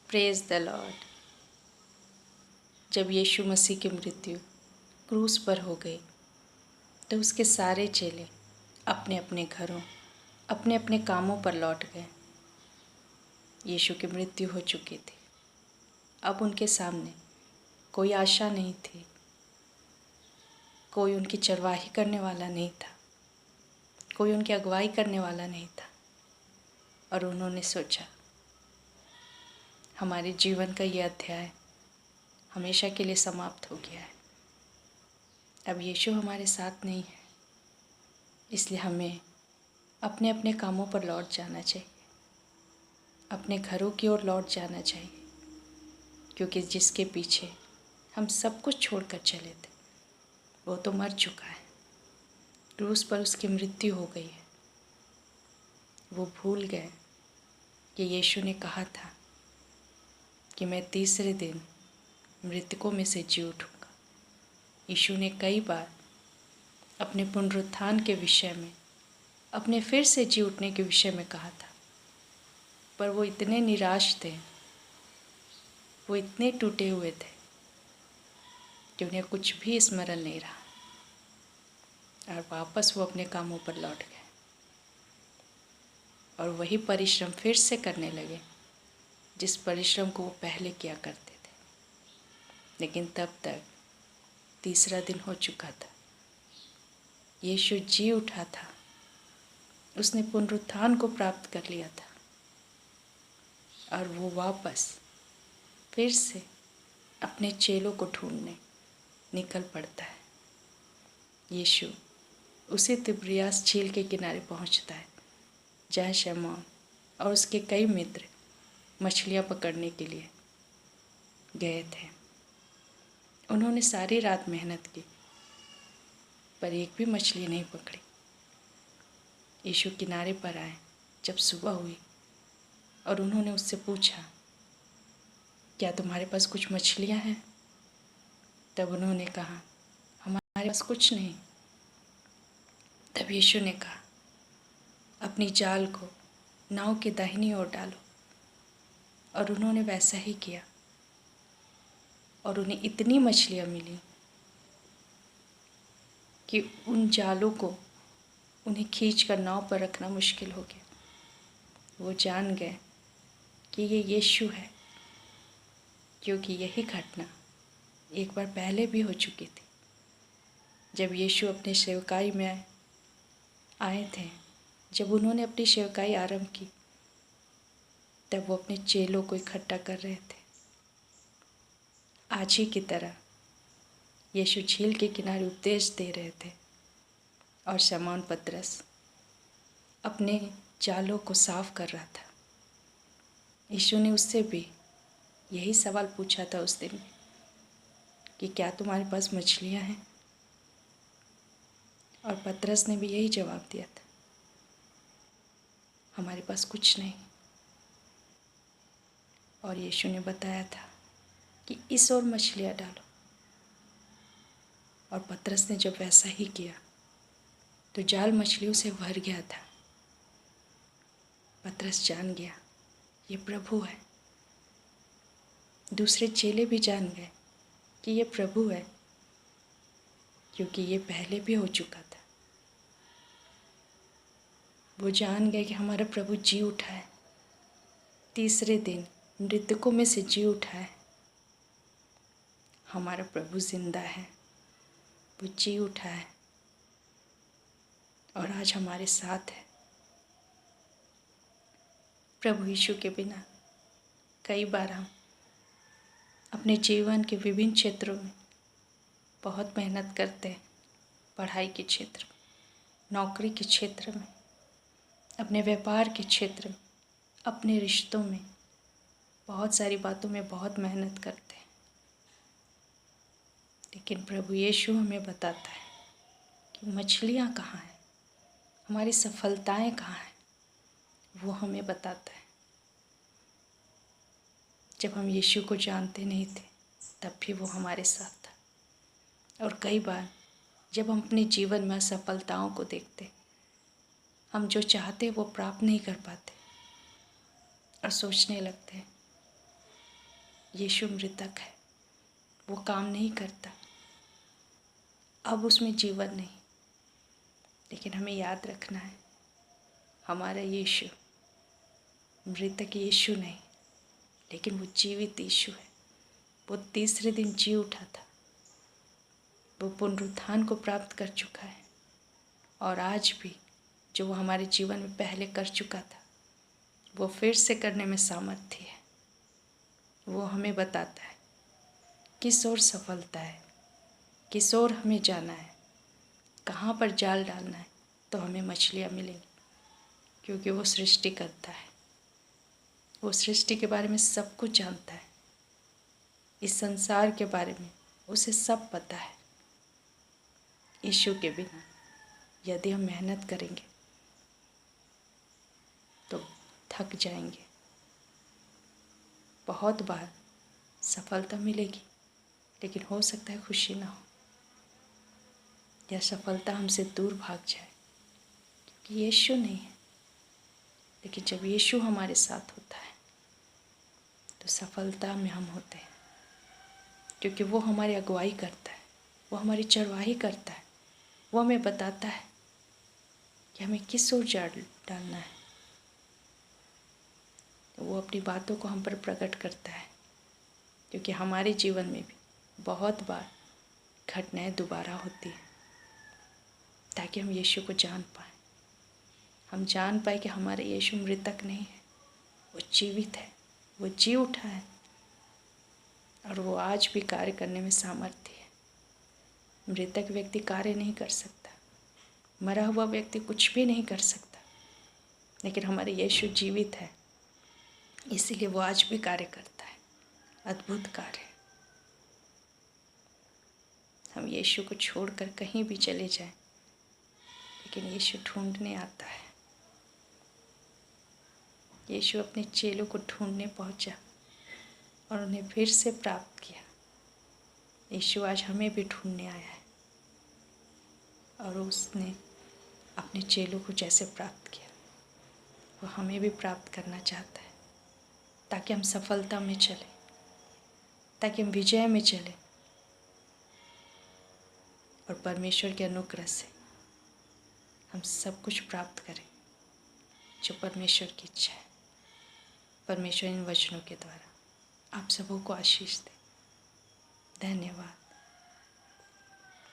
Praise the Lord. जब यीशु मसीह की मृत्यु क्रूस पर हो गई तो उसके सारे चेले अपने अपने घरों अपने अपने कामों पर लौट गए। यीशु की मृत्यु हो चुकी थी। अब उनके सामने कोई आशा नहीं थी, कोई उनकी चरवाही करने वाला नहीं था, कोई उनकी अगुवाई करने वाला नहीं था। और उन्होंने सोचा हमारे जीवन का ये अध्याय हमेशा के लिए समाप्त हो गया है। अब यीशु हमारे साथ नहीं है, इसलिए हमें अपने अपने कामों पर लौट जाना चाहिए, अपने घरों की ओर लौट जाना चाहिए, क्योंकि जिसके पीछे हम सब कुछ छोड़कर चले थे वो तो मर चुका है। क्रूस पर उसकी मृत्यु हो गई है। वो भूल गए कि यीशु ने कहा था कि मैं तीसरे दिन मृतकों में से जी उठूँगा। यीशु ने कई बार अपने पुनरुत्थान के विषय में, अपने फिर से जी उठने के विषय में कहा था, पर वो इतने निराश थे, वो इतने टूटे हुए थे कि उन्हें कुछ भी स्मरण नहीं रहा और वापस वो अपने कामों पर लौट गए और वही परिश्रम फिर से करने लगे जिस परिश्रम को वो पहले किया करते थे। लेकिन तब तक तीसरा दिन हो चुका था। यीशु जी उठा था, उसने पुनरुत्थान को प्राप्त कर लिया था और वो वापस फिर से अपने चेलों को ढूंढने निकल पड़ता है। यीशु उसी तिब्रियास झील के किनारे पहुंचता है जहाँ शमौन और उसके कई मित्र मछलियाँ पकड़ने के लिए गए थे। उन्होंने सारी रात मेहनत की पर एक भी मछली नहीं पकड़ी। यीशु किनारे पर आए जब सुबह हुई और उन्होंने उससे पूछा, क्या तुम्हारे पास कुछ मछलियाँ हैं? तब उन्होंने कहा, हमारे पास कुछ नहीं। तब यीशु ने कहा, अपनी जाल को नाव की दाहिनी ओर डालो। और उन्होंने वैसा ही किया और उन्हें इतनी मछलियाँ मिली कि उन जालों को उन्हें खींचकर नाव पर रखना मुश्किल हो गया। वो जान गए कि ये यीशु है, क्योंकि यही घटना एक बार पहले भी हो चुकी थी। जब यीशु अपने सेवकाई में आए थे, जब उन्होंने अपनी सेवकाई आरंभ की, तब वो अपने चेलों को इकट्ठा कर रहे थे। आज ही की तरह यीशु झील के किनारे उपदेश दे रहे थे और शमौन पतरस अपने जालों को साफ कर रहा था। यीशु ने उससे भी यही सवाल पूछा था उस दिन कि क्या तुम्हारे पास मछलियाँ हैं? और पतरस ने भी यही जवाब दिया था, हमारे पास कुछ नहीं। और यीशु ने बताया था कि इस ओर मछलियाँ डालो। और पतरस ने जब वैसा ही किया तो जाल मछलियों से भर गया था। पतरस जान गया ये प्रभु है। दूसरे चेले भी जान गए कि ये प्रभु है, क्योंकि ये पहले भी हो चुका था। वो जान गए कि हमारा प्रभु जी उठा है, तीसरे दिन मृतकों में से जी उठा है। हमारा प्रभु जिंदा है, वो जी उठा है और आज हमारे साथ है। प्रभु यीशु के बिना कई बार हम अपने जीवन के विभिन्न क्षेत्रों में बहुत मेहनत करते हैं। पढ़ाई के क्षेत्र में, नौकरी के क्षेत्र में, अपने व्यापार के क्षेत्र में, अपने रिश्तों में, बहुत सारी बातों में बहुत मेहनत करते हैं। लेकिन प्रभु यीशु हमें बताता है कि मछलियाँ कहाँ हैं, हमारी सफलताएं कहाँ हैं, वो हमें बताता है। जब हम यीशु को जानते नहीं थे तब भी वो हमारे साथ था। और कई बार जब हम अपने जीवन में असफलताओं को देखते, हम जो चाहते वो प्राप्त नहीं कर पाते और सोचने लगते हैं यीशु मृतक है, वो काम नहीं करता, अब उसमें जीवन नहीं। लेकिन हमें याद रखना है, हमारा यीशु मृतक यीशु नहीं, लेकिन वो जीवित यीशु है। वो तीसरे दिन जी उठा था, वो पुनरुत्थान को प्राप्त कर चुका है, और आज भी जो वो हमारे जीवन में पहले कर चुका था वो फिर से करने में सामर्थ्य है। वो हमें बताता है किस ओर सफलता है, किस ओर हमें जाना है, कहाँ पर जाल डालना है, तो हमें मछलियाँ मिलेंगी, क्योंकि वो सृष्टि करता है। वो सृष्टि के बारे में सब कुछ जानता है, इस संसार के बारे में उसे सब पता है। यीशु के बिना यदि हम मेहनत करेंगे तो थक जाएंगे। बहुत बार सफलता मिलेगी, लेकिन हो सकता है खुशी ना हो, या सफलता हमसे दूर भाग जाए, क्योंकि यीशु नहीं है। लेकिन जब यीशु हमारे साथ होता है तो सफलता में हम होते हैं, क्योंकि वो हमारी अगुवाई करता है, वो हमारी चरवाही करता है, वो हमें बताता है कि हमें किस ओर जाल डालना है। तो वो अपनी बातों को हम पर प्रकट करता है, क्योंकि हमारे जीवन में भी बहुत बार घटनाएं दोबारा होती हैं, ताकि हम यीशु को जान पाएँ। हम जान पाए कि हमारे यीशु मृतक नहीं है, वो जीवित है, वो जी उठा है, और वो आज भी कार्य करने में सामर्थ्य है। मृतक व्यक्ति कार्य नहीं कर सकता, मरा हुआ व्यक्ति कुछ भी नहीं कर सकता, लेकिन हमारे यीशु जीवित है, इसीलिए वो आज भी कार्य करता है, अद्भुत कार्य। हम यीशु को छोड़कर कहीं भी चले जाएं, लेकिन यीशु ढूंढने आता है। यीशु अपने चेलों को ढूंढने पहुंचा और उन्हें फिर से प्राप्त किया। यीशु आज हमें भी ढूंढने आया है, और उसने अपने चेलों को जैसे प्राप्त किया वो हमें भी प्राप्त करना चाहता है, ताकि हम सफलता में चलें, ताकि हम विजय में चलें, और परमेश्वर के अनुग्रह से हम सब कुछ प्राप्त करें जो परमेश्वर की इच्छा है। परमेश्वर इन वचनों के द्वारा आप सबों को आशीष दे। धन्यवाद।